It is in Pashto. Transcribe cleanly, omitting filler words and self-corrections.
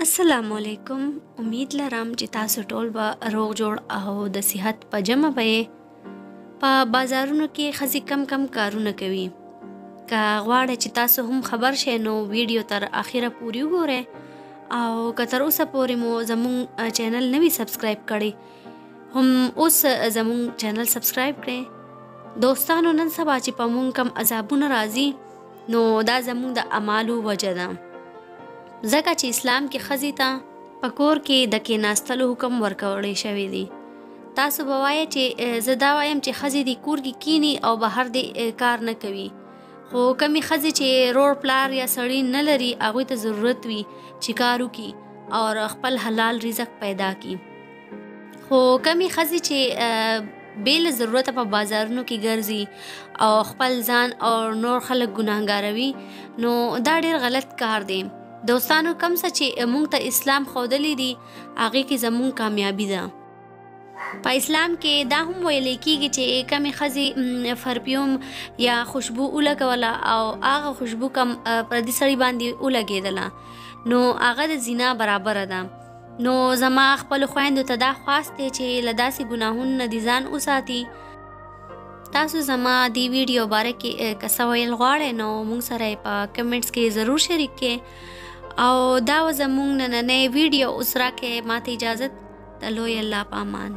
السلام علیکم. امید لرم چې تاسو ټول به روغ جوړ او د صحت په جمع به په بازارونو کې ښځې کم کارونه کوي. که غواړئ چې تاسو هم خبر شئ نو ویډیو تر اخره پورې وګورئ او که تر اوسه پورې مو زموږ چینل نه وي سبسکرایب کړی هم اوس زموږ چینل سبسکرایب کړئ. دوستانو نن سبا چې په موږ کم عذابونه راځي نو دا زموږ د اعمالو وجه ده، ځکه چې اسلام کې ښځې ته په کور کې د کېناستلو حکم ورکړی شوی دی. تاسو به وایئ چې زه دا وایم چې ښځې دې کور کې کینی او بهر دې کار نه کوي، خو کمې ښځې چې روړ پلار یا سړی نه لري هغوی ته ضرورت وي چې کار وکړي او خپل حلال رزق پیدا کړي، خو کمې ښځې چې بې له ضرورته په بازارونو کې ګرځي او خپل ځان او نور خلک ګناهګاروي نو دا ډېر غلط کار دی. دوستانو کم څه چې موږ ته اسلام ښودلی دي هغې کې زموږ کامیابي ده. په اسلام کې دا هم ویلی کېږي چې کمې ښځې فرفیوم یا خوشبو ولګوله او هغه خوشبو کم پردي سړي باندې ولګېدله نو هغه د زنا برابره ده. نو زما خپلو خویندو ته دا خواست دی چې له داسې ګناهونو نه دې ځان وساتي. تاسو زما دې ویډیو باره کې که څه ویل غواړئ نو موږ سره یې په کمنټس کې ضرور شریک کړئ او دا و زموږ نننی ویډیو. اوس راکړئ ماته اجازت. د لوی الله په امان.